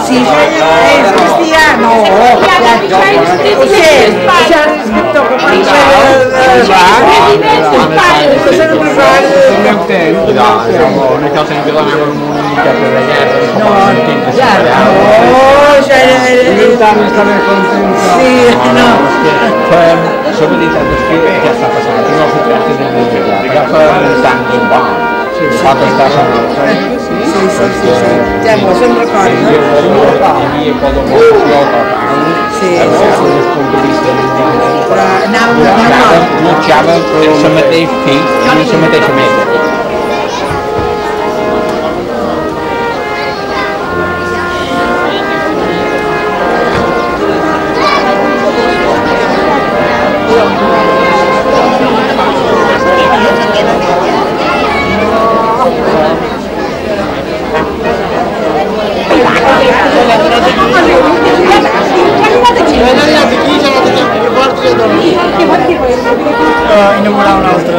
Sì, è cristiano. C'è scritto una cosa in cui non comunica per la guerra, sobre l'intento che sta passando, non si tratta di un sangue in banco. Fatto sta siamo sempre d'accordo. Io quando se mettei non si mettesse meglio. Inaugurare un'altra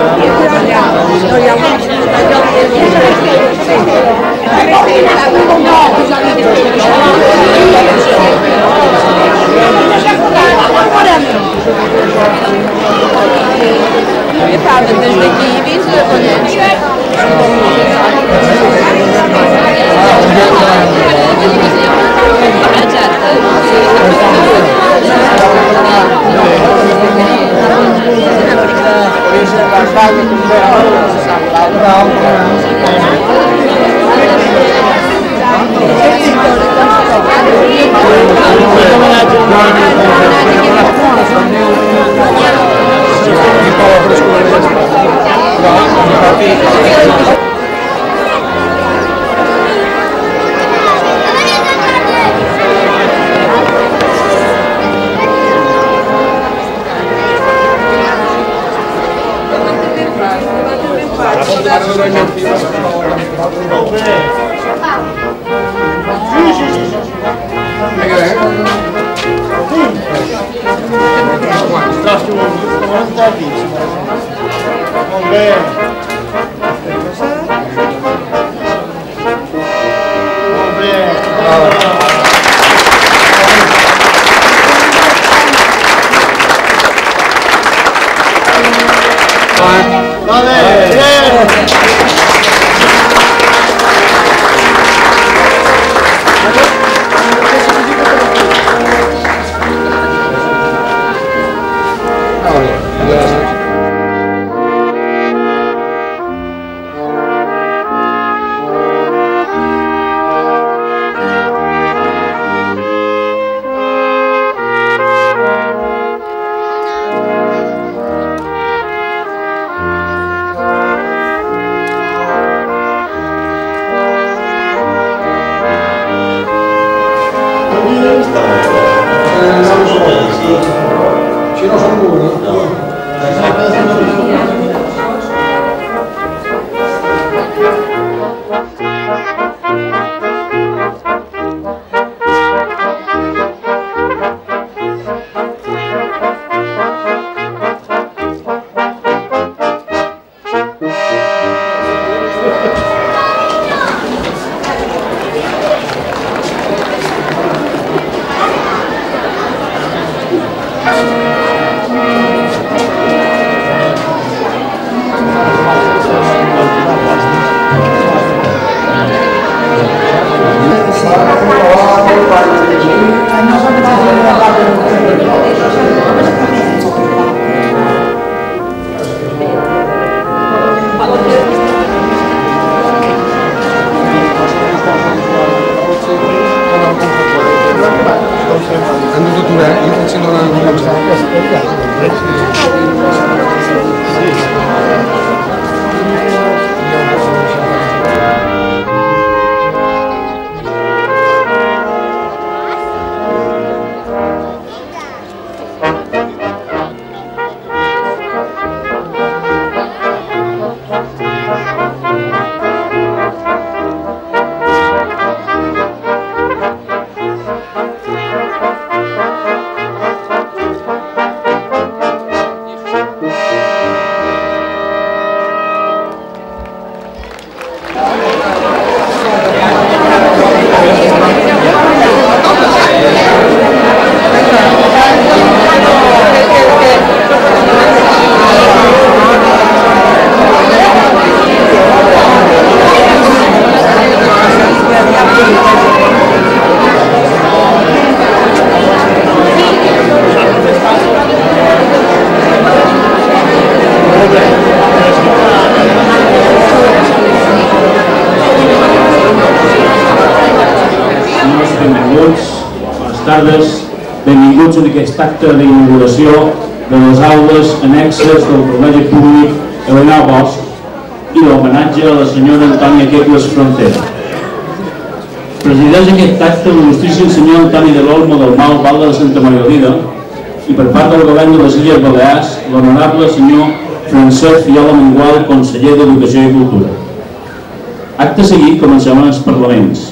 tardes. Benvinguts en aquest acte d'inauguració de les aules annexes del Col·legi Públic Elena Bosch i l'homenatge a la senyora Antònia Quecles Frontera. Presideix aquest acte l'il·lustríssim senyor Antoni de l'Olmo del Mal, Val de Santa Margalida, i per part del govern de les Illes Balears, l'honorable senyor Francesc Fiola Mengual, conseller d'Educació i Cultura. Acte seguit comencem els parlaments.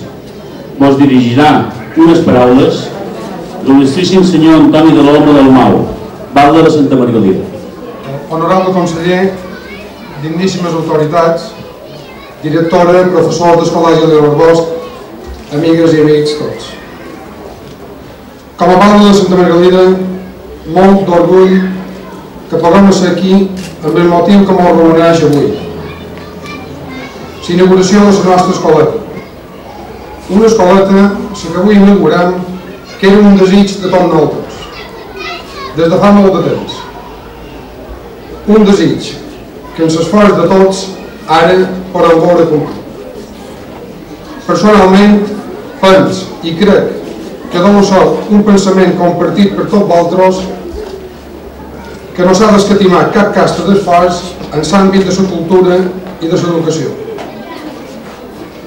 Vos dirigirà unes paraules l'il·lustríssim senyor Antoni de l'Olmo del Mal, Val de Santa Margalida. Honorable conseller, digníssimes autoritats, directora, professors d'Escola Elena Bosch, amigues i amics tots. Com a Val de Santa Margalida, molt d'orgull que puguem ser aquí amb el motiu que ens reuneix avui. L'inauguració de la nostra escoleta. Una escoleta, la que avui inaugurem, que era un desig de tots nosaltres, des de fa molt de temps. Un desig que en l'esforç de tots ara podem veure complir. Personalment, penso i crec que deu ser un pensament compartit per tots vosaltres que no s'ha d'escatimar cap casta d'esforç en l'àmbit de la cultura i de l'educació.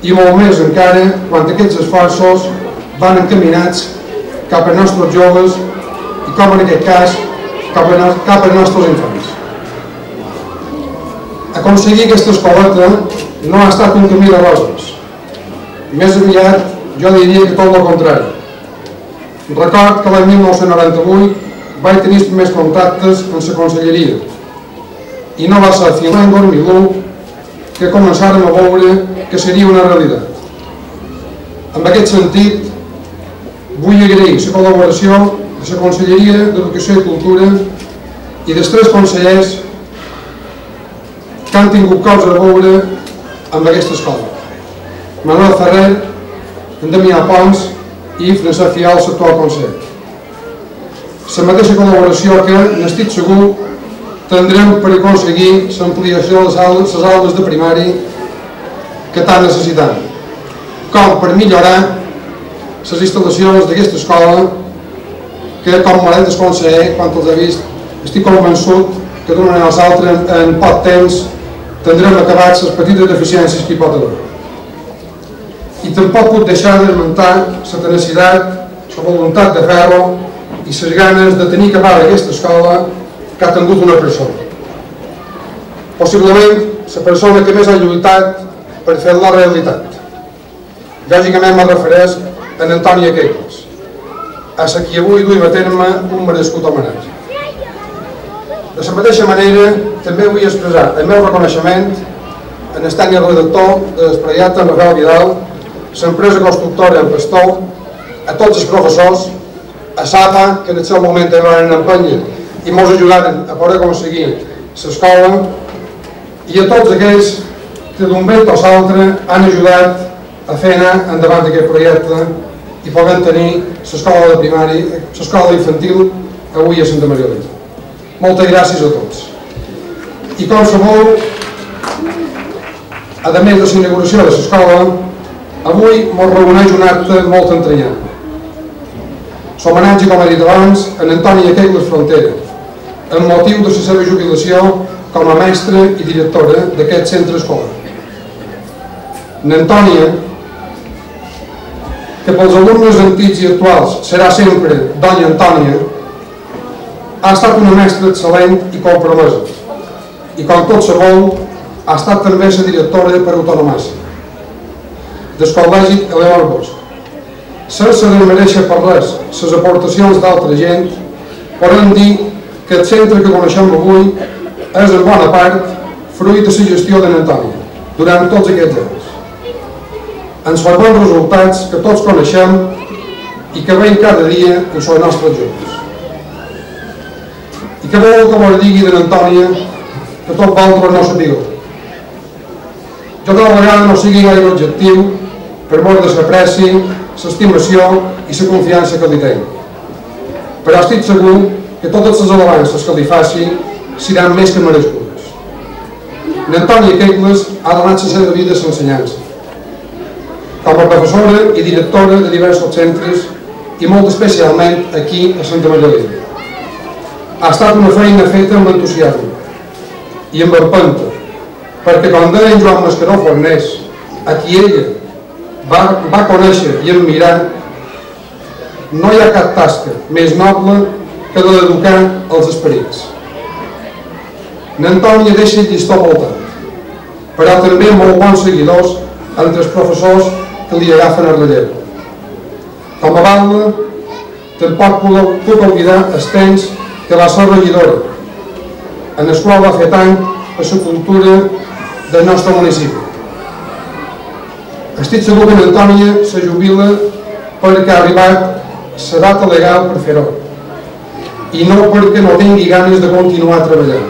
I molt més encara quan aquests esforços van encaminats cap als nostres joves i, com en aquest cas, cap als nostres infants. Aconseguir aquesta escoleta no ha estat un camí de roses. Més aviat, jo diria que tot el contrari. Record que l'any 1998 vaig tenir els primers contactes amb la conselleria i no va ser fins l'any 2001 que començàrem a veure que seria una realitat. En aquest sentit, vull agrair la col·laboració de la Conselleria d'Educació i Cultura i dels tres consellers que han tingut cosa a veure amb aquesta escola. Manuel Ferrer, Damià Pons i Francesc Fial, l'actual conseller. La mateixa col·laboració que, n'estic segur, tindrem per aconseguir l'ampliació de les aules de primari que tant necessitem, com per millorar les instal·lacions d'aquesta escola que, com m'ha dit el conseller, quan els he vist, estic convençut que d'una manera o l'altra en poc temps tindrem acabats les petites deficiències que hi pot haver. I tampoc puc deixar d'esmentar la tenacitat, la voluntat de fer-ho i les ganes de tenir acabada aquesta escola que ha tingut una persona. Possiblement la persona que més ha lluitat per fer-la realitat. Lògicament me refereix a Antònia Quecles, a la qui avui duim a terme un merescut homenatge. De la mateixa manera, també vull expressar el meu reconeixement en el tècnic redactor de l'Espraiat, en Rafael Vidal, l'empresa constructora en Pastor, a tots els professors, a SAPA, que en el seu moment també van empènyer i ens ajudaren a poder aconseguir l'escola, i a tots aquells que d'un vent o l'altre han ajudat a fer anar endavant aquest projecte i poden tenir l'escola de primari, l'escola infantil avui a Santa Margalida. Moltes gràcies a tots. I com sabeu, a més de la inauguració de l'escola, avui ens reuneix un acte molt entranyat. L'homenatge, com he dit abans, a Antònia Quecles Frontera, amb motiu de la seva jubilació com a mestra i directora d'aquest centre escolar. Antònia, que pels alumnes antics i actuals serà sempre Doña Antònia, ha estat una mestra excel·lent i compromesa, i com tots sabeu, ha estat també la directora per autonomàcia del Col·legi Elena Bosch. Sense desmereixer per res les aportacions d'altra gent, podem dir que el centre que coneixem avui és en bona part fruit de la gestió d'Antònia durant tots aquests anys. Ens fa bons resultats que tots coneixem i que veiem cada dia en els nostres joves. I que vol que us digui d'Antònia que tot vosaltres no sapigueu. Jo cada vegada no sigui gaire objectiu per mort de l'apreci, l'estimació i la confiança que li tenc. Però estic segur que totes les alabances que li faci seran més que merescudes. Antònia Quecles ha donat la seva vida a l'ensenyança. Com a professora i directora de diversos centres i molt especialment aquí a Santa Margalida. Ha estat una feina feta amb entusiasme i amb empenta, perquè com deia en Joan Mascaró Fornés, a qui ella va conèixer i admirar, no hi ha cap tasca més noble que la d'educar els esperits. N'Antònia deixa el llistó molt alt, però també molt bons seguidors entre els professors que li agafen el relleu. Com a banda, tampoc puc oblidar el temps que va ser regidora, en el qual va fer tant per la cultura del nostre municipi. Estic segur que Antònia se jubila perquè ha arribat la data legal per fer-ho, i no perquè no tingui ganes de continuar treballant,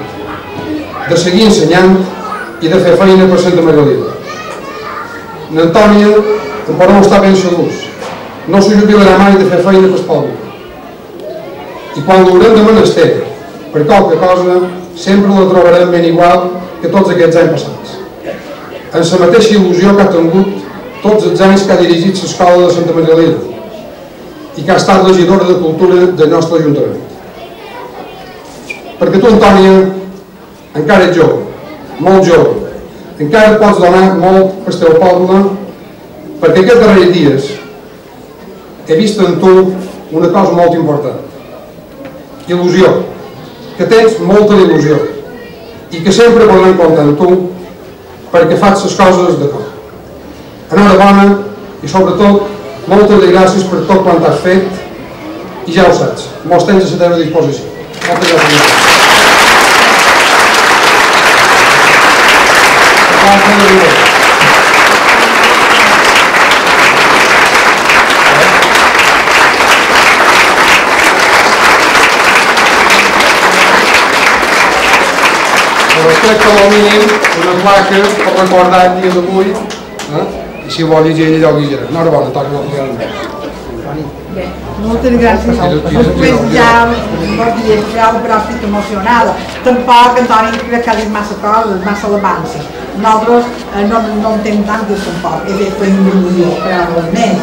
de seguir ensenyant i de fer feina per Santa Margalida. N'Antònia, en podeu estar ben segurs, no se jubilarà mai de fer feina pel poble. I quan l'haurem de menester per qualque cosa, sempre la trobarem ben igual que tots aquests anys passats, en la mateixa il·lusió que ha tingut tots els anys que ha dirigit l'escola de Santa Margalida i que ha estat regidora de Cultura del nostre Ajuntament. Perquè tu, Antònia, encara ets jove, molt jove, encara et pots donar molt pel teu poble, perquè aquests darrers dies he vist en tu una cosa molt important: il·lusió, que tens molta il·lusió i que sempre podrem comptar amb tu perquè fas les coses de cor. Enhorabona i sobretot moltes gràcies per tot quant has fet i ja ho saps, mos tens a la teva disposició. Moltes gràcies. Respecte com a mínim una placa per recordar el dia d'avui, i si vol llegir allò que llegirà. Enhorabona, toca molt regalament. Bé, moltes gràcies. Després ja però estic emocionada. Tampoc, Antoni, crec que ha dit massa coses, massa alabances. Nosaltres no en tenim tantes tampoc, he fet una il·lusió, paraules més.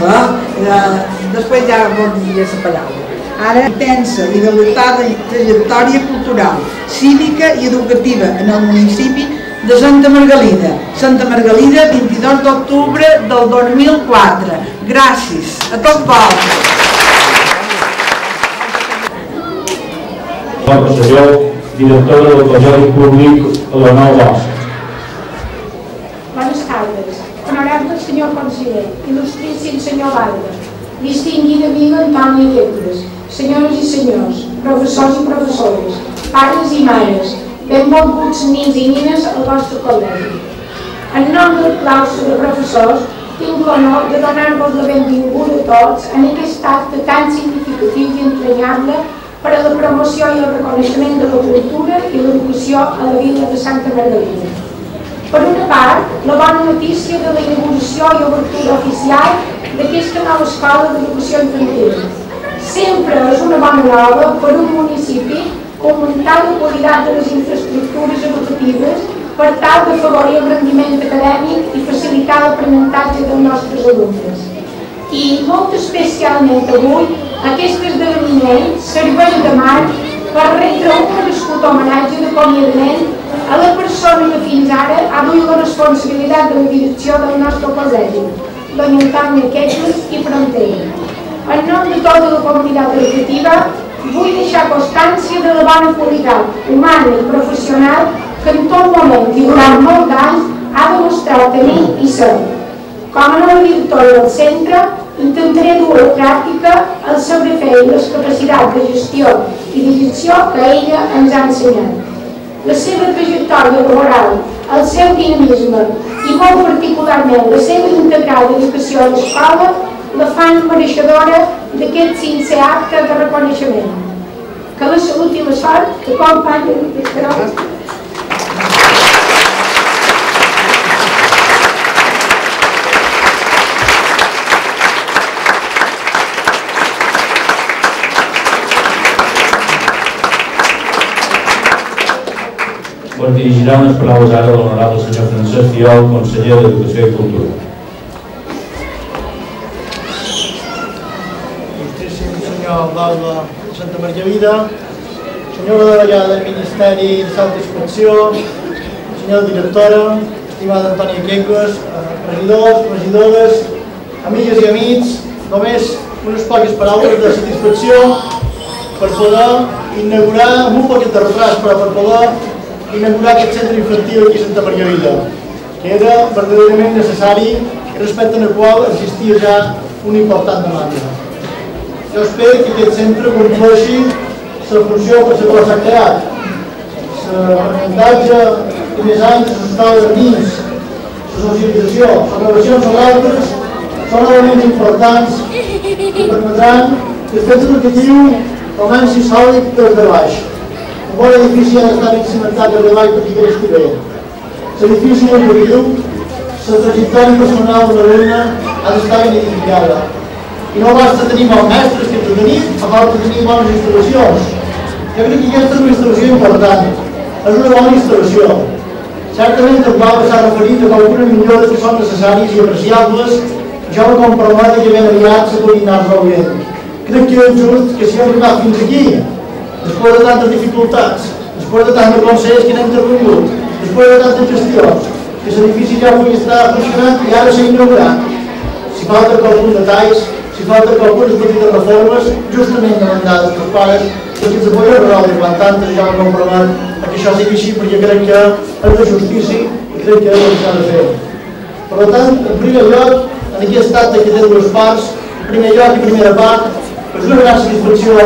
Després ja vos diré la paraula. Ara, intensa i delicada trajectòria cultural, cívica i educativa en el municipi de Santa Margalida. Santa Margalida, 22 d'octubre del 2004. Gràcies a tots vosaltres. Bon Rosselló, directora del Col·legi Públic Leonor Bosch. Bones tardes. Honorable senyor conseller, il·lustríssim senyor Valga, distingida amiga Antònia Lletres, senyores i senyors, professors i professores, pares i mares, benvolguts nins i nines al vostre col·legi. En nom del claustre de professors, tinc l'honor de donar-vos la benvinguda a tots en aquest acte tan significatiu i entranyable per a la promoció i el reconeixement de la cultura i l'educació a la vila de Santa Margalida. Per una part, la bona notícia de la inauguració i obertura oficial d'aquesta nova escola d'educació infantil. Sempre és una bona nova per un municipi augmentar la qualitat de les infraestructures educatives per tal d'afavorir el rendiment acadèmic i facilitar l'aprenentatge dels nostres alumnes. I molt especialment avui, aquest esdeveniment serveix de marc per retre un merescut homenatge d'acomiadament a la persona que fins ara ha duit la responsabilitat de la direcció del nostre col·legi, doña Antònia Lletres i Frontera. En nom de tota la comunitat educativa, vull deixar constància de la bona qualitat humana i professional que en tot moment i durant molts anys ha demostrat tenir i ser. Com a nova directora del centre, intentaré dur a la pràctica el saber fer i les capacitats de gestió i direcció que ella ens ha ensenyat. La seva trajectòria laboral, el seu dinamisme i molt particularment la seva integrada educació a l'escola la fan mereixedora d'aquest sincer acte de reconeixement. Que la salut i la sort t'acompanyin des de nou. Us dirigirà unes paraules ara de l'honorable senyor Francesc Fiol, conseller d'Educació i Cultura. Il·lustríssim senyor Balba de Santa Margarida, senyora delegada del Ministeri de Salut i Inspecció, senyora directora, estimada Antònia Quenques, regidors, regidores, amigues i amics, només unes poques paraules de satisfacció per poder inaugurar, amb un poquet de retras, però per poder inaugurar aquest centre infantil aquí a Santa Margarida, que era verdaderament necessari i respecte al qual existia ja una important demanda. Jo espero que aquest centre compleixi la funció per la qual s'ha creat. L'aprenentatge dels primers anys, les escoles de nins, la socialització, les relacions amb altres són elements importants que permetran que el fet educatiu comenci sòlid des de baix. Un bon edifici ha d'estar ben cimentat des de baix perquè creixi bé. L'edifici educatiu, la trajectòria personal de l'alumne ha d'estar ben edificada. I no basta tenir bons mestres, que tenim, fa falta tenir bones instal·lacions. Jo crec que aquesta és una instal·lació important, és una bona instal·lació. Certament el Balba s'ha referit a algunes millores que són necessàries i apreciables, jo m'ho compromet que ben aviat se puguin anar resolent. Crec que és just que si hem arribat fins aquí, després de tantes dificultats, després de tants consells que n'hem intervingut, després de tantes gestions, que l'edifici ja pugui estar funcionant i ara s'ha inaugurat. Si falta alguns detalls, si falta algunes petites reformes, justament demandades pels pares, perquè ens podem resoldre quan tantes ja m'ho compromet que això sigui així, perquè crec que és de justícia i crec que és el que s'ha de fer. Per tant, en primer lloc, en aquest acte que té dues parts, en primer lloc i primera part, és una gran satisfacció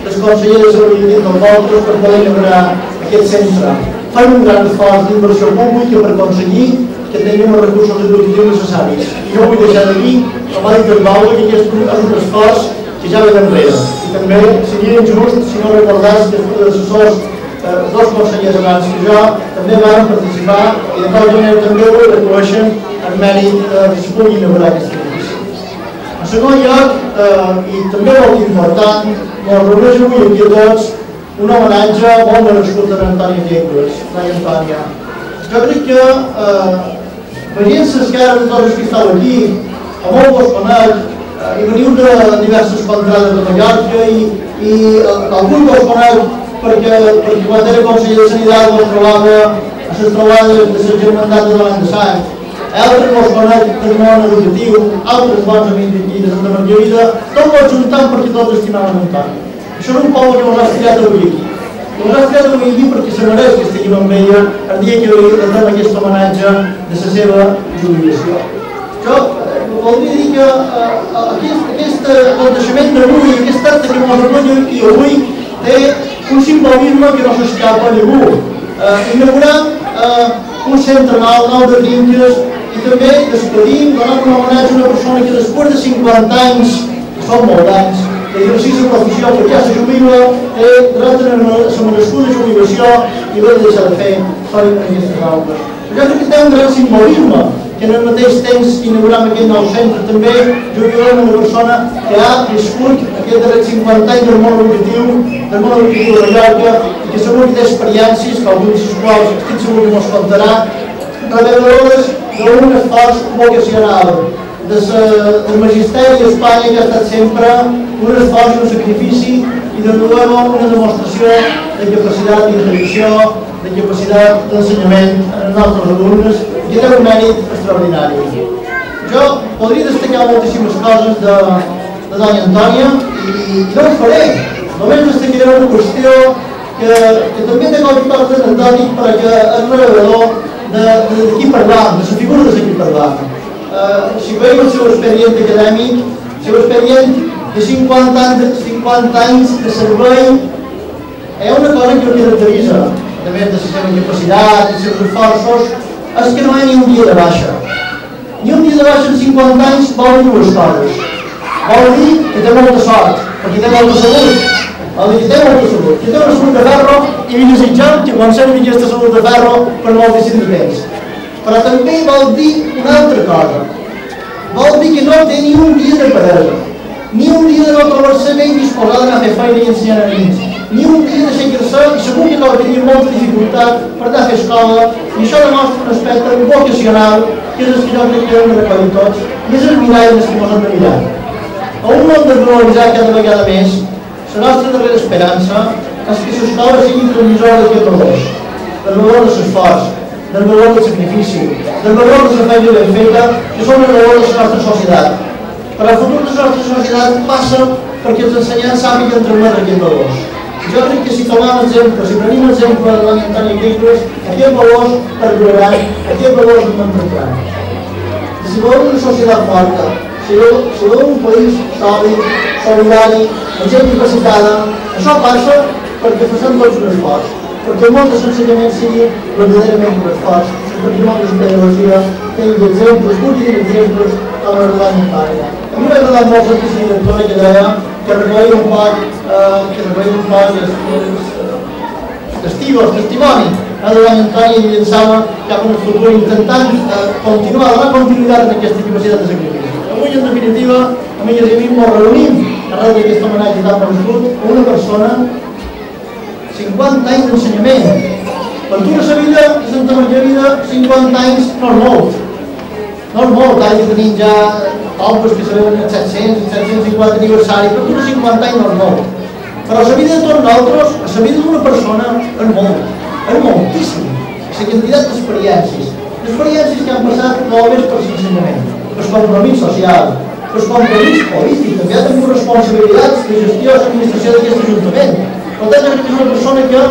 dels consellers de Salut i del Voltes per poder inaugurar aquest centre. Fan un gran esforç d'inversió pública per aconseguir que tinguem els recursos educatius necessaris. I no vull deixar de dir, com ha dit el Balba, que aquest és un esforç que ja ve d'enrere. I també seria injust si no recordàs que els predecessors, dos consellers abans que jo, també van participar i de tal manera també ho reconeixen en mèrit que es pugui inaugurar aquest edifici. En segon lloc, i també molt important, ens reuneix avui aquí a tots un homenatge molt merescut a Antònia Quenques, noia Antònia. Jo crec que veient les cares de tots els que esteu aquí, a molt vos conec, i veniu de diverses contrades de Mallorca i algun vos conec perquè quan era conseller de Sanitat vos trobava a les trobades de la Germandat de l'any de Sant. Altres vos conec del món educatiu, altres bons amics d'aquí de Santa Margarida, tot vos juntant perquè tots estimaven Antònia. Això és un poble que vos ha estirat avui aquí. Vos ha estirat avui aquí perquè se mereix que estiguem amb ella el dia que li rendem aquest homenatge de la seva jubilació. Jo voldria dir que aquest aconteixement d'avui, aquest acte que ens recull aquí avui, té un simbolisme que no s'escapa a ningú. Inaugurant un centre nou de trinques i també despedim, donant un homenatge a una persona que després de 50 anys, que són molts anys, d'exercici de professió, perquè ja se jubila, té dret a la merescuda jubilació i ho ha de deixar de fer en aquestes aules. Jo crec que té un gran simbolisme, que en el mateix temps inaugurant aquest nou centre també jubilant una persona que ha viscut aquest darrer 50 anys del món educatiu de Mallorca i que segur que té experiències, que alguns dels quals estic segur que mos contarà, reveladores d'un esforç vocacional del magisteri d'Espanya que ha estat sempre un esforç i un sacrifici i de nou una demostració de capacitat d'interacció, de capacitat d'ensenyament als nostres alumnes i té un mèrit extraordinari. Jo podria destacar moltíssimes coses de doña Antònia i no ho faré, només destacaré una qüestió que també té qualitats anecdòtic perquè és revelador de qui parlam, de la figura de qui parlam. Si veiem el seu expedient acadèmic, el seu expedient de 50 anys de servei, hi ha una cosa que el caracteritza, a més de la seva capacitat i els seus esforços, és que no hi ha ni un dia de baixa. Ni un dia de baixa en 50 anys vol dir dues coses. Vol dir que té molta sort, perquè té molta salut. Vol dir que té molta salut, que té una salut de ferro i li desitgem que conservi aquesta salut de ferro per moltíssims béns. Però també vol dir una altra cosa. Vol dir que no té ni un dia de peresa, ni un dia de no trobar-se ben disposada d'anar a fer feina i ensenyar a nens, ni un dia d'aixecar-se i segur que cal tenir molta dificultat per anar a fer escola i això demostra un aspecte vocacional que és el que jo crec que hem de recollir tots i és el mirall que ens hem de mirar. a un món desvaloritzat cada vegada més, la nostra darrera esperança és que l'escola sigui transmissora d'aquests valors, del valor de l'esforç, del valor del sacrifici, del valor de la feina ben feta, que són el valor de la nostra societat. Per al futur de la nostra societat passa perquè els ensenyants sàpiguen transmetre aquests valors. Jo crec que si tomem exemple, si prenem exemple de l'any Antoni Queiroz, aquests valors perduraran, aquests valors no mantindran. Si volem una societat forta, si volem un país sòlid, solidari, amb gent capacitada, això passa perquè facem tots un esforç, perquè el món de l'ensenyament sigui verdaderament un esforç, perquè molts de pedagogia tenen exemples, útils exemples com la Roland Antoni. A mi m'ha agradat molt la directora que deia que recollia un poc els testimoni de l'any Antoni i llançava cap en el futur intentant continuar, donar continuïtat en aquesta capacitat de sacrifici. Avui, en definitiva, amigues i amics, ens reunim arreu d'aquest homenatge tan merescut a una persona 50 anys d'ensenyament. Ventura Sevilla i Santa Margarida, 50 anys no és molt. No és molt, ara que tenim ja pobles que celebren el 700 i 750 aniversari, però uns 50 anys no és molt. Però la vida de tots nosaltres, la vida d'una persona, és molt, és moltíssim. La quantitat d'experiències que han passat no només per l'ensenyament, per el compromís social, per el compromís polític, també hi ha també responsabilitats de gestió de l'administració d'aquest ajuntament. Per tant, jo crec que és una persona que,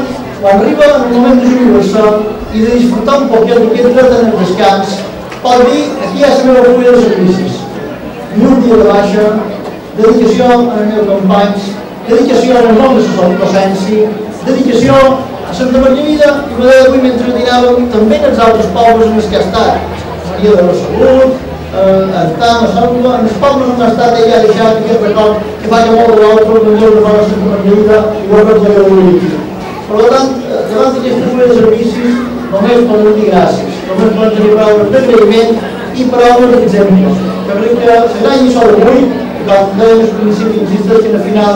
quan arriba en el moment de jubilar-se i de disfrutar un poquet d'aquest dret en el descans, pot dir, aquí hi ha la meva fulla de sacrificis. Ni un dia de baixa, dedicació als meus companys, dedicació al nom de la docència, dedicació a Santa Margarida i a d'avui mentre tiràvem també en els altres pobles en els que ha estat. Maria de la Salut, Artam, a Sàlva, en els pobles on ha estat ella ha deixat aquest record que fa que molt de l'altre, el millor de la Santa Margarida i ho ha fet la Catalunya aquí. Per tant, davant d'aquesta fulla de servicis, només podem dir gràcies, només podem tenir paraules d'agraïment i paraules d'exemples. Jo crec que la gran lliçó d'avui, com deia al principi, insisteix que al final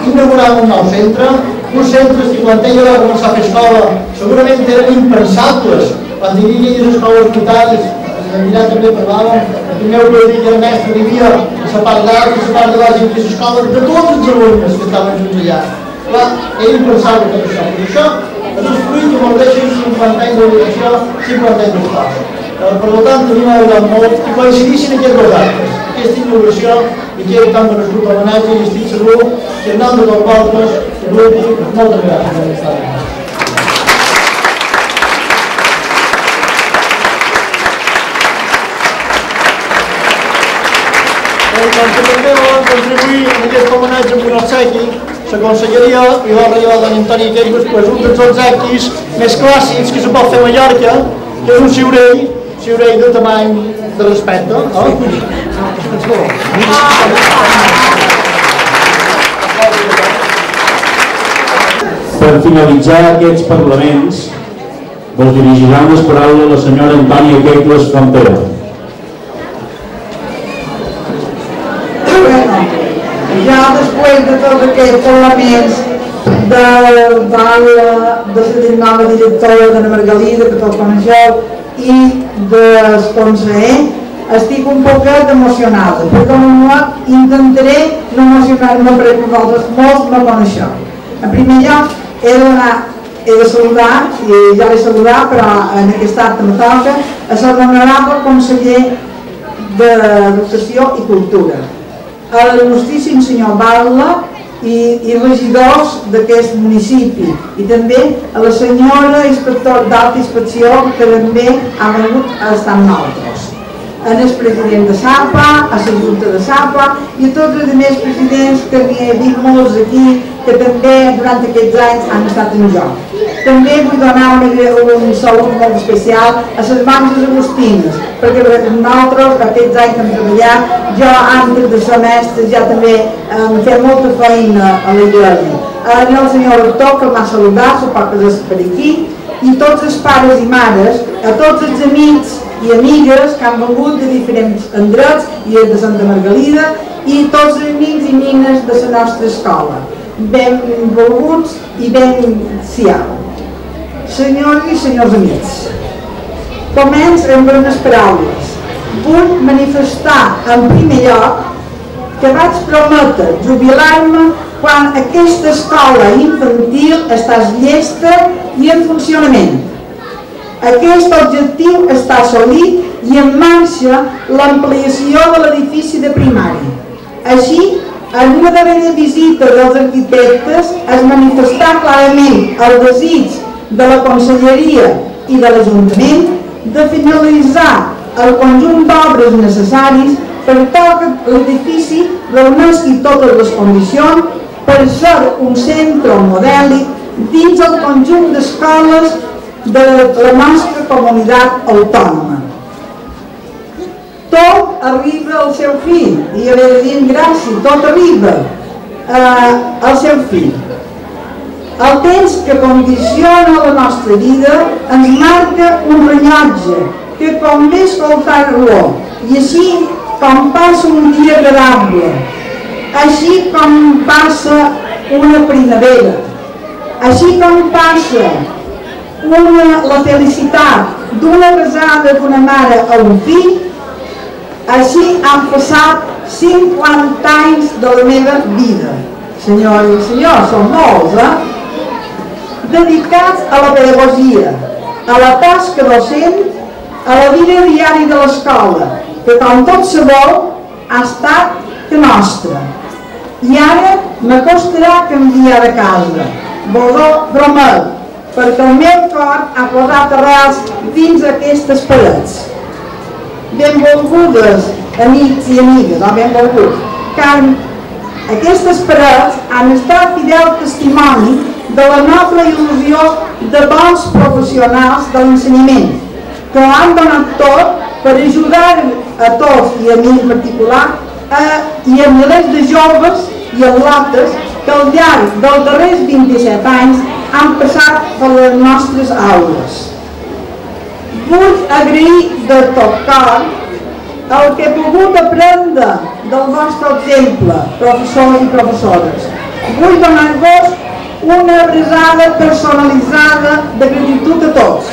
inauguràvem un nou centre, uns centres que quan ella va començar a fer escola segurament eren impensables. Quan diria aquelles escoles unitàries, allà també parlàvem, el primer que dir que el mestre vivia a la part d'alt i a la part de baix i a l'escola de tots els alumnes que estaven junts allà. Clar, era impensable tot això. Per això és el fruit que mordeixen 50 anys de dedicació, 50 anys d'esforç. Per tant, a mi m'ha agradat molt que coincidissin aquests dos actes, aquesta inauguració i aquest tan merescut homenatge, i estic segur que en nom de tots vosaltres, que vull dir moltes gràcies. Com que també volen contribuir en aquest homenatge amb un obsequi, la conselleria i va arribar l'any Antoni Queiroz un dels obsequis més clàssics que se pot fer a Mallorca, que és un ciurell de tamany de respecte. Per finalitzar aquests parlaments, vos dirigiran les paraules a la senyora Antònia Queiroz Frontera. Ja després de tots aquests parlaments de la nova directora de la Margalida, que tots coneixeu, i del conseller, estic un poquet emocionada, perquè intentaré no emocionar-me perquè vosaltres molts me coneixeu. En primer lloc, he de saludar, i ja l'he saludat, però en aquest acte me toca, a l'honorable conseller d'Educació i Cultura, a l'il·lustríssim senyor Batlle i regidors d'aquest municipi, i també a la senyora inspector d'Alta Inspecció, que també ha vingut a estar amb nosaltres, al president de SAPA, a la Junta de SAPA i a tots els altres presidents que n'hi ha dit molts aquí, que també durant aquests anys han estat en joc. També vull donar un salut molt especial a les monges agustines, perquè nosaltres aquests anys que hem treballat, jo antes de ser mestre ja també hem fet molta feina a l'església. El senyor rector que m'ha saludat, suposo que és per aquí, i tots els pares i mares, a tots els amics i amigues que han vingut de diferents endrets i de Santa Margalida, i tots els amics i nines de la nostra escola. Benvolguts i siau. Senyors i senyors amics, començo amb unes paraules. Vull manifestar en primer lloc que vaig prometre jubilar-me quan aquesta escola infantil estàs llesta i en funcionament. Aquest objectiu està assolit i en marxa l'ampliació de l'edifici de primària. Així, en una darrera visita dels arquitectes es manifestà clarament el desig de la Conselleria i de l'Ajuntament de finalitzar el conjunt d'obres necessaris per tal que l'edifici reuneixi totes les condicions per ser un centre modèlic dins el conjunt d'escoles de la nostra comunitat autònoma. Tot arriba al seu fi, i jo he de dir gràcies, tot arriba al seu fi. El temps que condiciona la nostra vida ens marca un rellotge que convé escoltar-lo, i així com passa un dia agradable, així com passa una primavera, així com passa la felicitat d'una besada d'una mare a un fill, així han passat 50 anys de la meva vida. Senyores i senyors, són molts, dedicats a la pedagogia, a la tasca docent, a la vida diària de l'escola, que com tot sabeu ha estat que nostra. I ara m'acostarà canviar de casa, vos ho promet, perquè el meu cor ha posat arrels dins aquestes parets. Benvolgudes amics i amigues, benvolguts, car aquestes parets han estat fidel testimoni de la noble il·lusió de bons professionals de l'ensenyament, que han donat tot per ajudar a tots i a mi en particular i a milers de joves i atletes que al llarg dels darrers 27 anys han passat per les nostres aules. Vull agrair de tot cor el que he pogut aprendre del vostre exemple, professors i professores. Vull donar-vos una abraçada personalitzada de gratitud a tots,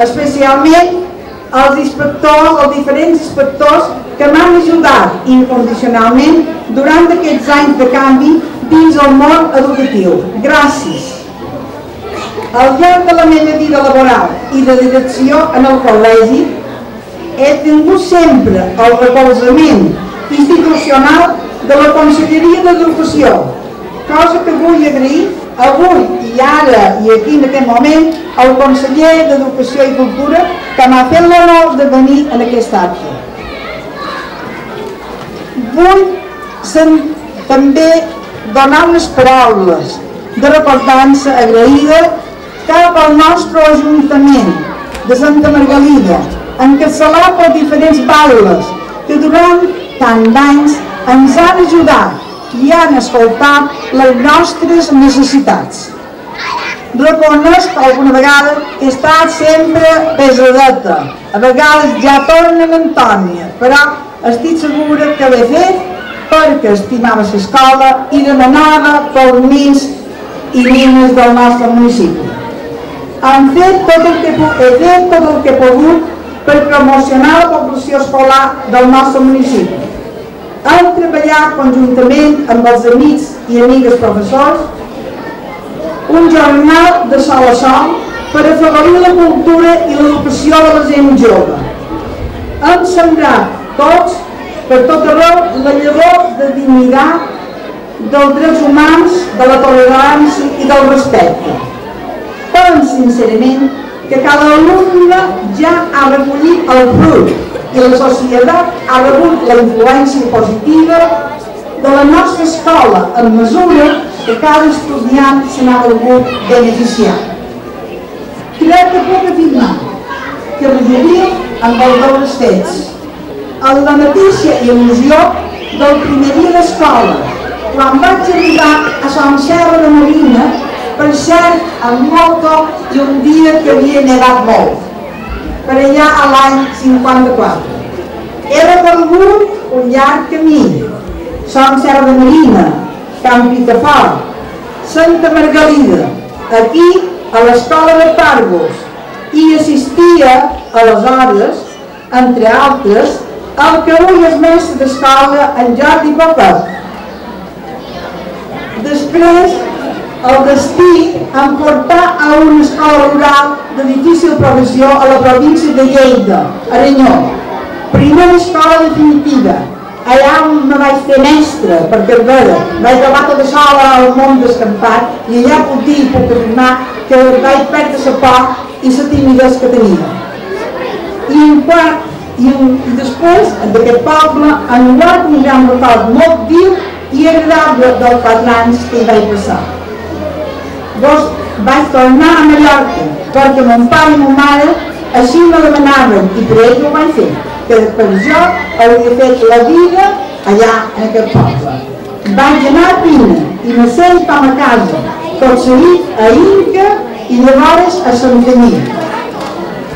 especialment als inspectors, als diferents inspectors que m'han ajudat incondicionalment durant aquests anys de canvi dins el món educatiu. Gràcies. Al llarg de la meva vida laboral i de direcció en el col·legi, he tingut sempre el recolzament institucional de la Conselleria d'Educació, cosa que vull agrair avui i ara i aquí en aquest moment al conseller d'Educació i Cultura que m'ha fet l'honor de venir en aquest acte. Vull també donar unes paraules de recordança agraïda cap al nostre Ajuntament de Santa Margalida, encapçalat per diferents baules que durant tant d'anys ens han ajudat i han escoltat les nostres necessitats. Reconeix que alguna vegada he estat sempre pesadeta, a vegades ja torna en Antònia, però estic segura que l'he fet perquè estimava l'escola i demanava pels nens i nines del nostre municipi. He fet tot el que he pogut per promocionar la població escolar del nostre municipi. Hem treballat conjuntament amb els amics i amigues professors un jornal de sol a sol per afavorir la cultura i l'educació de la gent jove. Hem sembrat tots, per tot arreu, la llavor de dignitat, dels drets humans, de la tolerància i del respecte. Penso sincerament que cada alumne ja ha recollit el fruit i la societat ha rebut la influència positiva de la nostra escola en mesura que cada estudiant se n'ha volgut beneficiar. Crec que puc afirmar que rejudia amb els deures fets, amb la mateixa il·lusió del primer dia d'escola, quan vaig arribar a Sant Serra de Marina, per cert, amb moto i un dia que havia nevat molt, per allà a l'any 54. He recorregut un llarg camí, Sant Serra de Marina, Camp Pitafort, Santa Margalida, aquí a l'escola de Pàrvols, i assistia aleshores, entre altres, el que avui és mestre d'escola, en Jordi Popet. Després, el destí em portà a una escola rural de difícil professió a la província de Lleida, Aranyó. Primera escola definitiva. Allà on me vaig fer mestre, perquè és vera, vaig acabar tota sola al món descampat i allà puc dir i puc afirmar que vaig perdre la por i la timidesa que tenia. I després d'aquest poble, en guard un gran record molt viu i agradable dels 4 anys que hi vaig passar. Llavors vaig tornar a Mallorca perquè mon pare i mon mare així me demanaven i per ells ho vaig fer, que per jo hauria fet la vida allà en aquest poble. Vaig anar a Pina i me sent com a casa, tot seguit a Inca i llavors a Santanyí.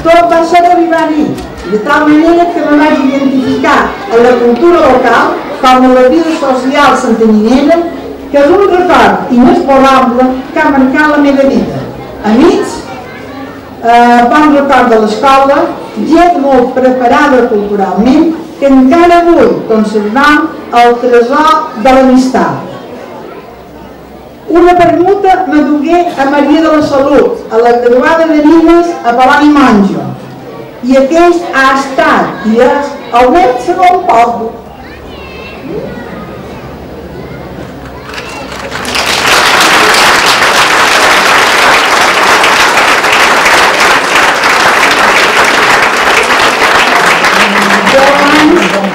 Tot va ser arribar-hi, de tal manera que me vaig identificar a la cultura local com a la vida social santanyenera, que és un record inesborrable que ha marcat la meva vida. Amics, bon record de l'escola, gent molt preparada culturalment, que encara avui conservam el tresor de l'amistat. Una permuta me dugué a Maria de la Salut, a la graduada de Nines a Palau i Monjo, i aquest ha estat i és el meu segon poble.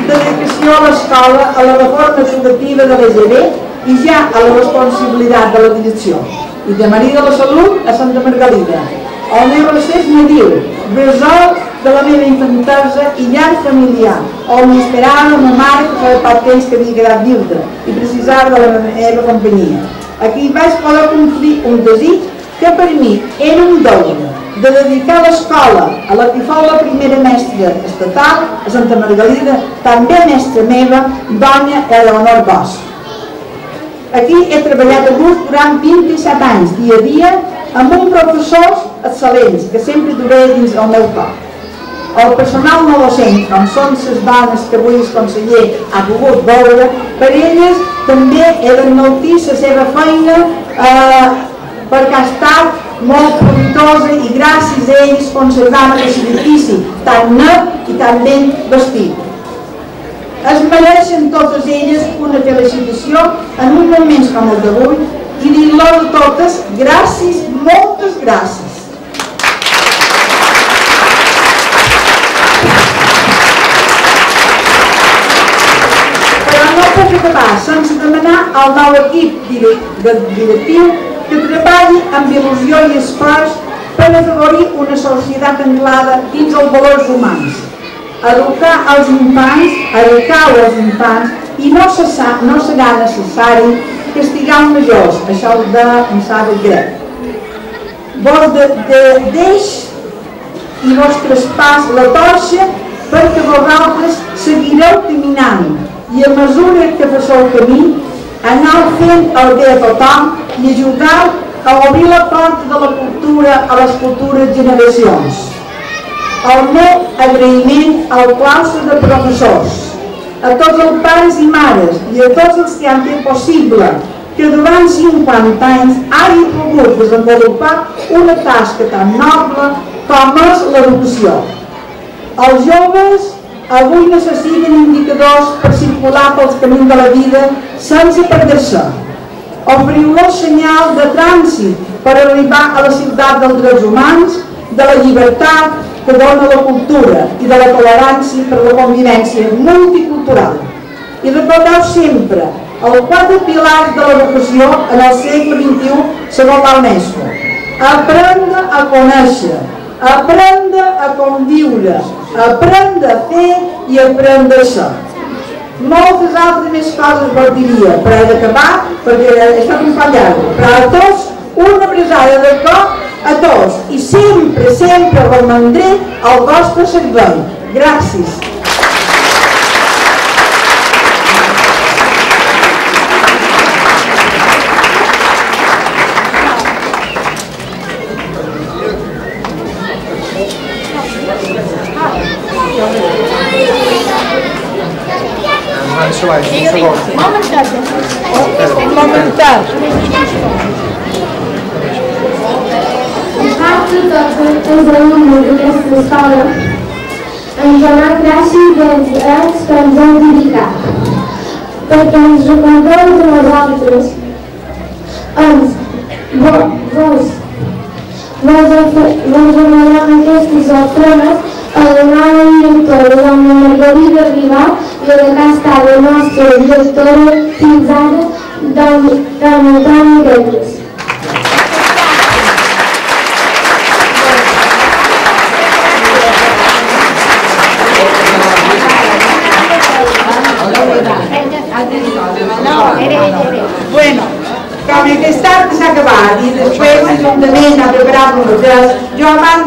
Dedicació a l'escola, a la reforma educativa de l'EGB i ja a la responsabilitat de la direcció. I de Maria de la Salut a Santa Margalida. El meu recés me diu, resol de la meva infantesa i llar familiar, on m'esperava la meva mare que feia poc temps que havia quedat viuda i precisava de la meva companyia. Aquí vaig poder complir un desig que per mi era un deure de dedicar l'escola a la que fou la primera mestra estatal a Santa Margalida, també mestra meva, dona Eleonor Bosch. Aquí he treballat a gust durant 27 anys, dia a dia, amb uns professors excel·lents que sempre duré dins el meu cor. El personal no docent, com són les dones que avui el conseller ha pogut veure, per elles també he d'enaltir la seva feina perquè ha estat molt profitosa i gràcies a ells conservant aquest edifici tan net i tan ben vestit. Es mereixen totes elles una felicitació en uns moments com el d'avui i dir-los a totes gràcies, moltes gràcies. Però no puc acabar sense demanar al nou equip directiu que treballi amb il·lusió i esforç per afavorir una societat anglada dins els valors humans, educar els infants i no serà necessari castigar els majors, això en saber grec. Vos deix i vos traspàs la torxa perquè vosaltres seguireu caminant i a mesura que passeu camí anar fent el bé a tothom i ajudar a obrir la porta de la cultura a les futures generacions. El meu agraïment al claustre de professors, a tots els pares i mares i a tots els que han fet possible que durant 50 anys hagi pogut desenvolupar una tasca tan noble com és l'educació. Els joves avui necessiten indicadors per circular pels camins de la vida sense perdre-se. Oferiu-los senyal de trànsit per arribar a la ciutat dels drets humans, de la llibertat que dona la cultura i de la tolerància per la convivència multicultural. I recordeu sempre els 4 pilars de l'educació en el segle XXI segons la UNESCO. Aprendre a conèixer, aprendre a conviure, aprendre a fer i aprendre a ser. Moltes altres més coses vos diria, però he d'acabar perquè he estat un pa llarg. Però a tots, una abraçada de cor a tots i sempre, sempre romandré al vostre servei. Gràcies. Els alumnes d'aquesta escola ens donen gràcies dels anys que ens heu dedicat, perquè ens recordeu de nosaltres. Vos demanem aquestes ofrenes a la nova directora, la Margarida Ribà, i a la que ha estat la nostra directora fins ara, Dona Toni Guedes. Bueno, com aquest art s'ha acabat i després l'Ajuntament ha preparat un hotel, jo abans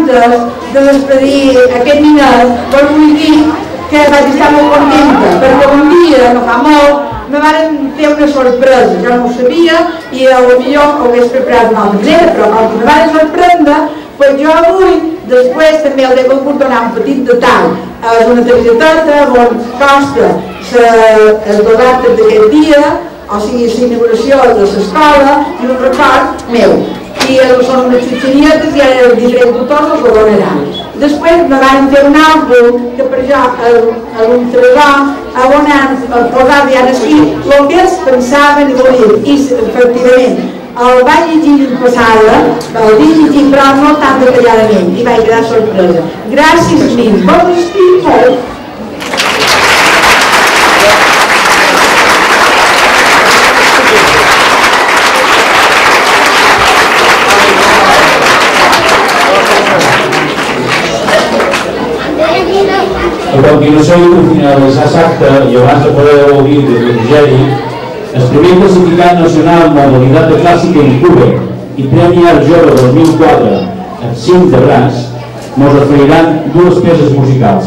de despedir aquest minut vull dir que vaig estar molt contenta perquè un dia, no fa molt, me van fer una sorpresa, jo no ho sabia i potser ho hagués preparat d'una altra manera, però com que me van sorprendre, pues jo avui, després també els he volgut donar un petit detall. És una targeteta on consta els dos actes d'aquest dia, o sigui, la inauguració de l'escola i un record meu. I són unes xutxenietes i ara els diferents tutors els ho donaran. Després me van fer un àlbum que per jo, un tresor, on han posat ja aquí el que ells pensaven i volien. I efectivament, el vaig llegir l'any passada, el vaig llegir però no tan detalladament i vaig quedar sorpresa. Gràcies mil, vos estic molt. A continuació i per finalitzar l'acte i abans de poder gaudir del refrigeri, el primer classificat nacional en modalitat de clàssica en Cuba i Premi Art Jove 2004 amb 5 de braç ens oferiran dues peces musicals.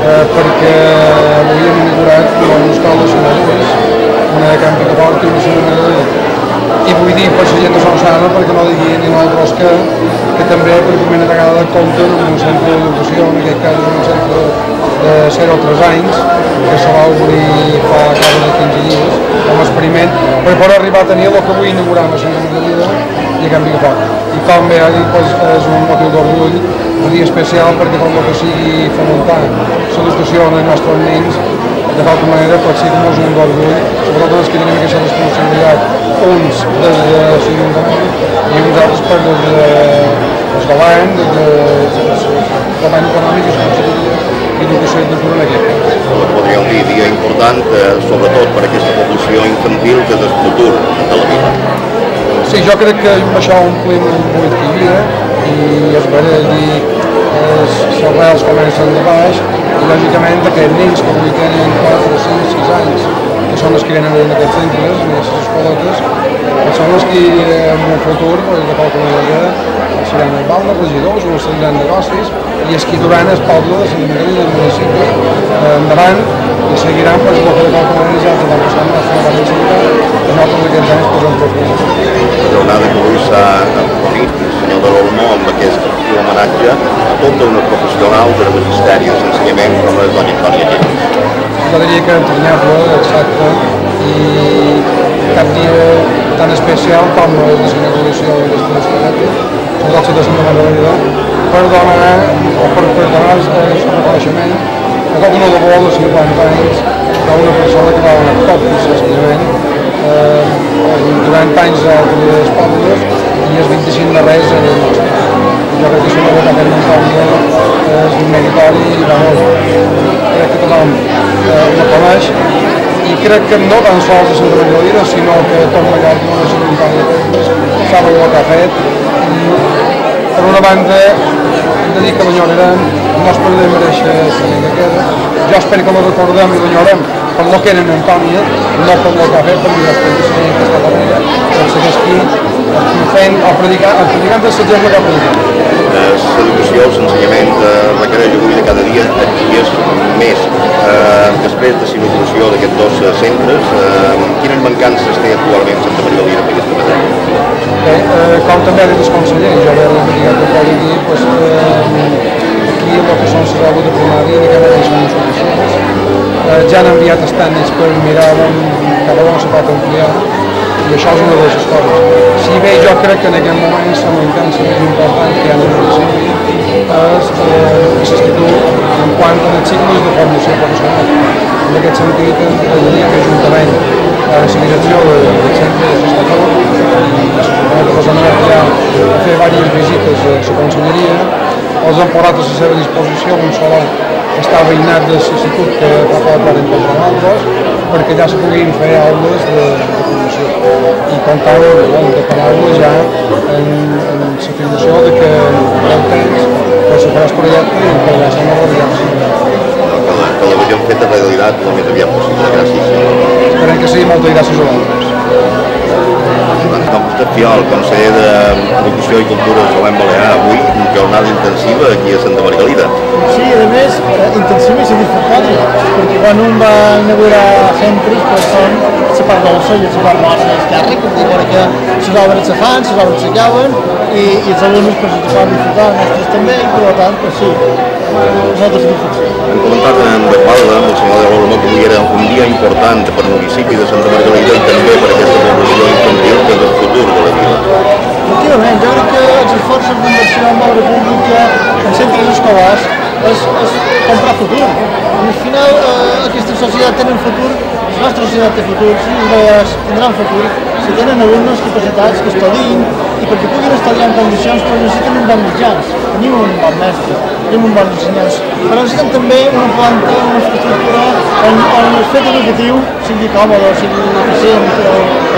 perquè avui hem inaugurat una escola de Sonadures, una de Camp Picaport i una de Margarida. I vull dir per la gent de Solsona perquè no digui ni nosaltres que també per primera vegada compten amb un centre d'educació, en aquest cas és un centre de 0 a 3 anys, que se va obrir fa quasi de 15 dies com a experiment, per poder arribar a tenir el que avui inaugurem a Santa Margarida i a Camp Picaport. I com bé ha dit, és un motiu d'orgull, un dia especial perquè tot el que sigui fomentar l'educació dels nostres nens, de qualque manera pot ser com un d'orgull, sobretot els que tenim aquesta responsabilitat, uns des de l'Ajuntament i uns altres per des del govern, des del govern econòmic i d'educació i cultura en aquest cas. Podríem dir dia important, sobretot per aquesta població infantil que és el futur de la vida. Sí, jo crec que amb això omplim un buit que hi havia i es va dir els arrels comencen de baix i lògicament aquests nens que avui tenen 4, 5, 6 anys que són els que venen en aquests centres, en aquestes escoletes, són els que en un futur, de qualque manera, seran els baldes, regidors o els tindran negocis i els que duran el poble de Sant Margarida del municipi endavant i seguiran el que de qualque manera ja ens va passar amb la Fora de Ciutat que nosaltres aquests anys posem profund. La jornada que avui s'ha reunit el senyor de l'Olmo amb aquest homenatge a tota una professional del magisteri de l'ensenyament com és doña Antònia Lleis. Jo diria que entranyable, exacte, i cap dia tan especial com la inauguració d'aquesta escoleta, sobretot de Santa Margarida, per donar el reconeixement a tot una labor de 50 anys d'una persona que va donar tot el seu ensenyament durant anys a altres pobles i els 25 darrers en el nostre. Jo crec que això no va tenir és un meritori i crec que tothom ho coneix i crec que no tan sols de Santa Margarida sinó que tot Mallorca no és un tant de temps saben el que ha fet i per una banda hem de dir que l'enyorarem, no es perdem mereixer que queda, jo espero que la recordem i l'enyorem per lo que era en Antònia, no per lo que ha fet perquè jo espero que sigui aquesta carrera que segueix aquí fent o predicant de l'exemple que ha predicat. L'educació, l'ensenyament requereix avui de cada dia dies més. Després de l'inauguració d'aquests dos centres, quines mancances té actualment Santa Margarida per aquesta matèria? Com també ha dit el conseller, jo l'he reivindicat que podi dir, aquí el que són les aules de primària ni que no són solucions. Ja han enviat els tècnics per mirar cap a on se pot ampliar i això és una de les coses. Si bé jo crec que en aquest moment la mancança més important que hi ha en el municipi és l'actitud en quant a els cicles de formació professional. En aquest sentit, diria que juntament a la direcció del centre de l'Estatut i la Societat de Rosanat ja a fer diverses visites a la conselleria, els han posat a la seva disposició un solar que està veïnat de l'institut que fa poc van encontrar nosaltres perquè ja se puguin fer aules de formació i comptava de paraules ja en la afirmació de que hi ha temps per superar el projecte i per la seva realització. Que la vegem feta realitat el més aviat possible. Gràcies. Esperem que sigui moltes gràcies a vosaltres. Com vostè Fiol, conseller d'Educació i Cultura del Govern Balear, avui una jornada intensiva aquí a Santa Margalida. Sí, a més, intensiva i satisfactòria, perquè quan un va inaugurar centres, són la part dolça i la part bona del càrrec, perquè les obres se fan, les obres s'acaben i els alumnes poden disfrutar, els nostres també, i per tant, sí, molta satisfacció. Hem comentat en Bespalda, amb el senyor de l'Olmo, que avui era un dia important per al municipi de Santa Margalida i també per aquesta població infantil que és el futur de la vila. Efectivament, jo crec que els esforços d'inversió en obra pública en centres escolars és comprar futur. Al final, aquesta societat té un futur, la nostra societat té futur, si els balears tindran futur, si tenen alumnes capacitats que estudien i perquè puguin estudiar en condicions però necessiten un bon mitjans, tenim un bon mestre, tenim un bon ensenyants, però necessitem també una planta, una infraestructura on el fet educatiu sigui còmode, sigui eficient, que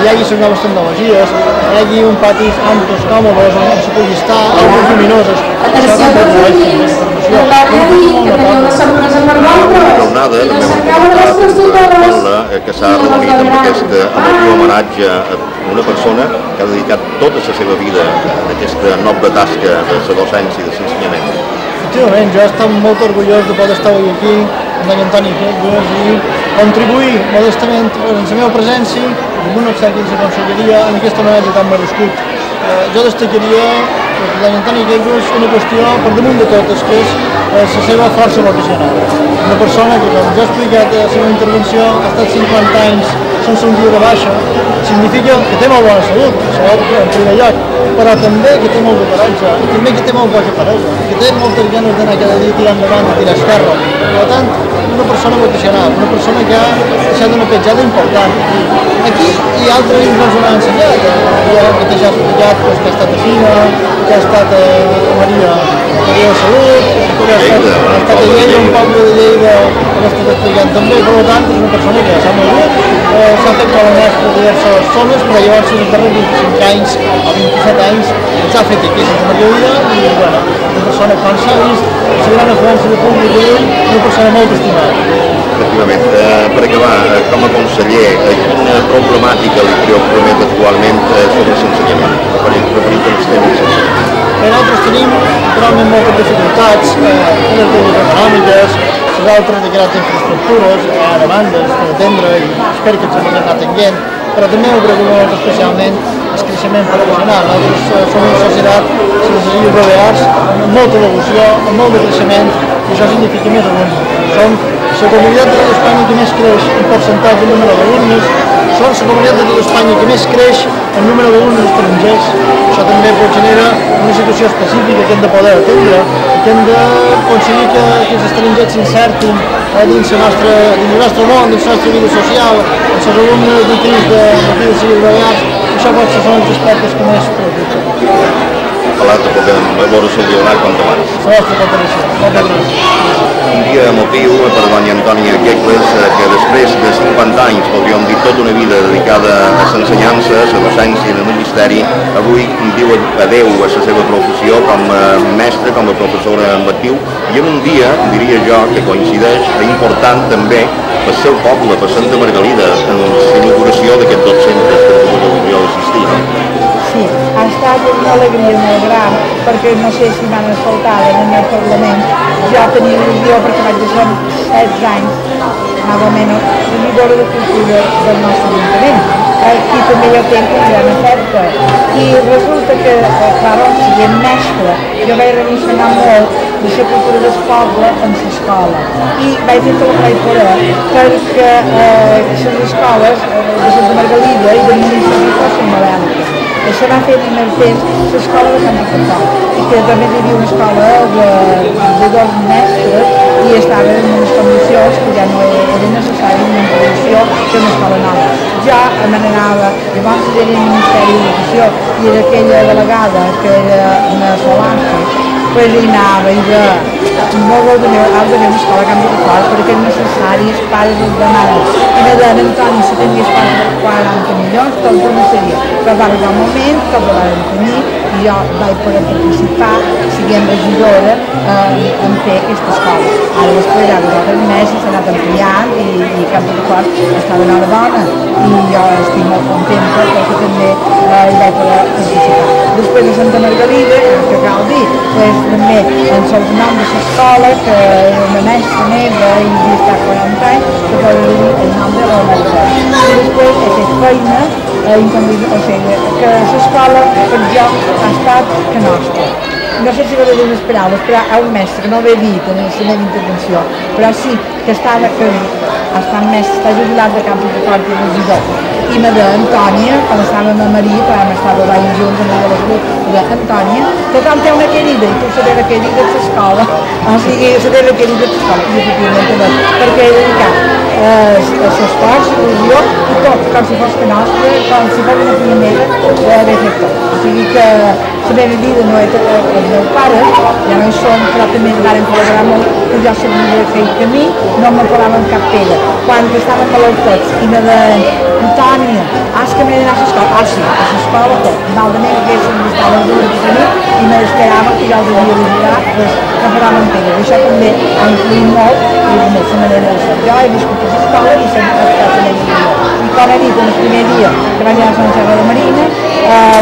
hi hagi les noves tecnologies, que hi hagi un pati amples, còmodes, on se pugui estar, aigües lluminoses. Atenció que vulguis, Una jornada que s'ha reunit amb aquest homenatge a una persona que ha dedicat tota la seva vida a aquesta noble tasca de la docència i de l'ensenyament. efectivament, jo estic molt orgullós de poder estar avui aquí amb l'any Antoni Quegles i contribuir modestament en la meva presència amb un obsequi de la conselleria en aquest homenatge tan merescut. Jo destacaria l'any Antoni Quegles una qüestió per damunt de totes, que és la seva força vocacional. Una persona que, com ja he explicat a la seva intervenció, ha estat 50 anys sense un dia de baixa, significa que té molt bona salut, en primer lloc, però també que té molt de coratge, i també que té molt poca parella, que té moltes ganes d'anar cada dia tirant endavant i tirar esquerra. Per tant, una persona vocacional, una persona que ha deixat una petjada important. Aquí hi ha altres que ens ho han ensenyat, que ja ha explicat que ha estat a Fina, que ha estat a Maria de Salut, que ha estat a Lleida, un poble de Lleida, que ha estat explicant també. Per tant, és una persona que s'ha mogut, s'ha fet com a mestre de diverses zones, però llavors en els darrers 25 anys o 27 anys ens ha fet aquí a Santa Margarida i, bueno, una persona que s'ha vist, la gran afluència de públic i una persona molt estimada. Efectivament. Per acabar, com a conseller, quina problemàtica li preocupa actualment sobre l'ensenyament, referit als temes d'ensenyament? Nosaltres tenim realment moltes dificultats, unes d'elles econòmiques, les altres de caràcter infraestructures, hi ha demandes per atendre i espero que ens hem anat atenent, però també ho preocupa molt especialment el creixement professional. Nosaltres som una societat, les Illes Balears, amb molta evolució, amb molt de creixement, i això significa més alumnes. Som la comunitat de tota Espanya que més creix en percentatge de número d'alumnes, som la comunitat de tota Espanya que més creix en número d'alumnes estrangers. Això també pot generar una situació específica que hem de poder atendre, que hem d'aconseguir que els estrangers s'insertin dins el nostre món, dins la nostra vida social, els alumnes natius de les Illes Balears. Això pot ser els aspectes que més preocupen. Ojalà te puguem veure solucionar com abans. La vostra cooperació. Moltes gràcies. Un dia emotiu per doña Antònia Quegles, que després de 50 anys, podríem dir tota una vida dedicada a l'ensenyança, a la docència i al magisteri, avui diu adeu a la seva professió com a mestra, com a professora en actiu, i en un dia, diria jo, que coincideix, important també per ser el poble, per Santa Margalida, en l'inauguració d'aquests 2 centres que podeu assistir. Sí, ha estat una alegria molt gran, perquè no sé si m'han escoltat en el meu Parlament. Jo tenia il·lusió perquè vaig ser 16 anys, més o menys, regidora de cultura del nostre Ajuntament. Aquí també jo tenc una gran oferta. I resulta que, clar, siguent mestre, jo vaig relacionar molt de la cultura del poble en l'escola. I vaig dir tot el que vaig poder, perquè les escoles de Santa Margalida i del municipi fossin modernes. Això va fer en el temps l'escola de Sant Rafael, i que també hi havia una escola de 2 mestres i estaven en unes condicions que ja no era necessari una introducció d'una escola nova. Ja me n'anava, llavors era el Ministeri d'Educació i era aquella delegada que era una Solange, pues hi anava i de molt d'haver una escola a Camp de Fort perquè eren necessaris pares els demanen. I me deien, Antoni, si tenies 40 milions, tot no seria. Però va arribar un moment que el van tenir i jo vaig poder participar, siguent regidora, en fer aquesta escola. Ara després ja els mesos s'ha anat ampliant i Camp de Fort estava en hora bona i jo estic molt contenta perquè també hi vaig poder participar. Després de Santa Margalida, que cal dir, també en el nom de l'escola, que era una mestra meva i havia estat 40 anys, que posa dir el nom de la mestra. I després he fet feina, o sigui, que l'escola per jo ha estat que nostra. No sé si volia dir unes paraules, però hi ha un mestre que no ho he dit en la meva intervenció, però sí que està jubilat de Camp de Fort i regidor. I me deia Antònia, quan estàvem a Maria, quan estàvem ballant junts amb la salut, me deia Antònia, tothom té una querida, i tu se deve querida de l'escola, o sigui, se deve querida de l'escola, i efectivament, perquè he dedicat l'esforç, l'il·lusió, i tot, com si fos que nostra, com si fos una filla meva, d'haver fet tot. O sigui que la meva vida no és els meus pares, ja no hi són, però també varen col·laborar molt, que jo sabia aquell camí, no me parava en cap pedra. Quan estàvem malaltats i me deien, Antònia, has que m'he d'anar a l'escola? Ah, sí, a l'escola tot. Malament que estava dur de camí i m'esperava que jo els havia d'ajudar, doncs no parava en pedra. Això també ha influït molt i de la manera de ser. Jo he viscut a l'escola i sempre he estat a l'illa. I com he dit, el primer dia que vaig anar a Sant Serra de Marina,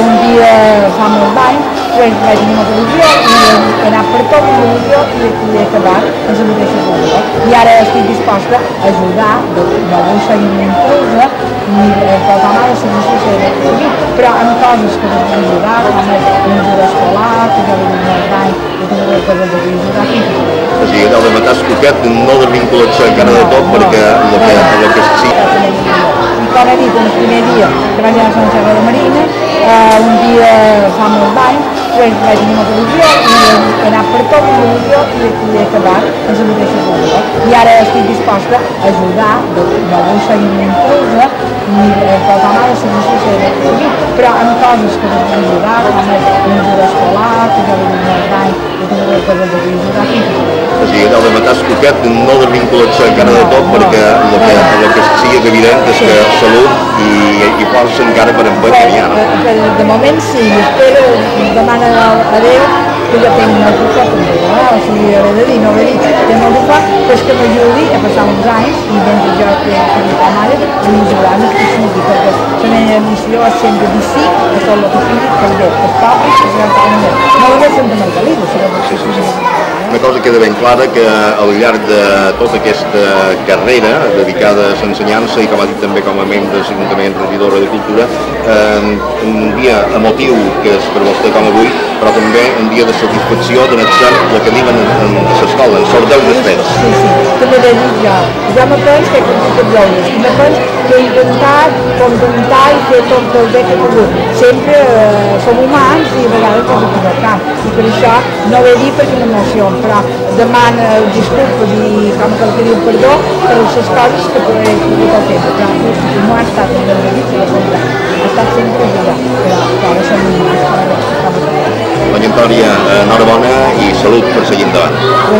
un dia fa molt d'anys, després vaig tenir molta il·lusió i he anat per tot amb il·lusió i he acabat en la mateixa il·lusió. I ara estic disposta a ajudar, no vull ser una intrusa ni portar mal a la situació de servir, però amb coses que ens han ajudat, com l'ajuda escolar, que jo vull molt d'any, i totes les coses que vull ajudar. O sigui, allò de matar escoquet no desvincular-se encara de tot perquè el que sí. I com he dit, el primer dia que vaig anar a Sant Serra de Marina, un dia fa molts anys, vaig tenir molta il·lusió i he anat per tot amb il·lusió i he acabat en la mateixa il·lusió. I ara estic disposta a ajudar, no vull ser una intrusa ni portar mal a la situació de servir, però amb coses que ens han ajudat, com l'ajuda escolar, que jo vull molt d'any, i totes les coses que vull ajudar. O sigui, allò de matar escoquet no desvincular-se encara de tot perquè el que sí és evident és que salut i força encara per emprendre n'hi ha, no? De moment sí, espero, demana a Déu que jo tinc molt de foc també, o sigui, he de dir, no he dit, té molt de foc, però és que m'ajudi a passar uns anys i mentre jo tinc la mare, m'ajudarà més que sigui, perquè la meva missió és sempre dir sí a tot el que sigui per bé, per pobres, per gran família. No només Santa Margalida, sinó per una cosa queda ben clara que al llarg de tota aquesta carrera dedicada a l'ensenyança i com ha dit també com a membre de l'Ajuntament regidora de Cultura, un dia emotiu que és per vostè com avui, però també un dia de satisfacció d'anar sent la que diuen a l'escola, en sorteus d'espets. Sí, també he dit jo me penso que he contat joves i me penso que he intentat contentar i fer tot el bé que he pogut. Sempre som humans i a vegades ens equivoquem i per això no ho he dit perquè m'emociono, però demano disculpes i com que diu perdó per les coses que he pogut fer, però no ha estat un gran dit, ha estat sempre ajudar, però ara som humans. Doña Antònia, enhorabona i salut per seguir endavant.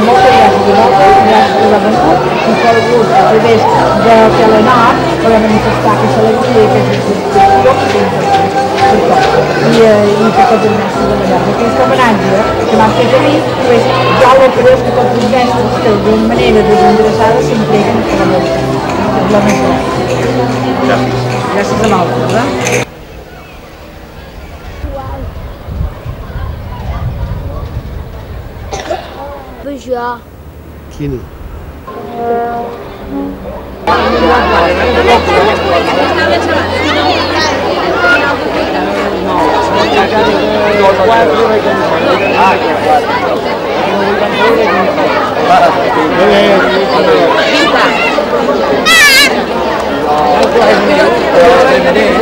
Moltes gràcies a vosaltres, gràcies per la venut i per el gust a través de Telenor per manifestar aquesta alegria i aquesta satisfacció que tinc per tot. I per tots els mestres de la llar. Aquest homenatge que m'han fet a mi, jo el que veig que tots els mestres que d'una manera desinteressada s'entreguen per la meva vida. És la més gran. Gràcies. Gràcies a vosaltres. Jo. Quina? Vinga.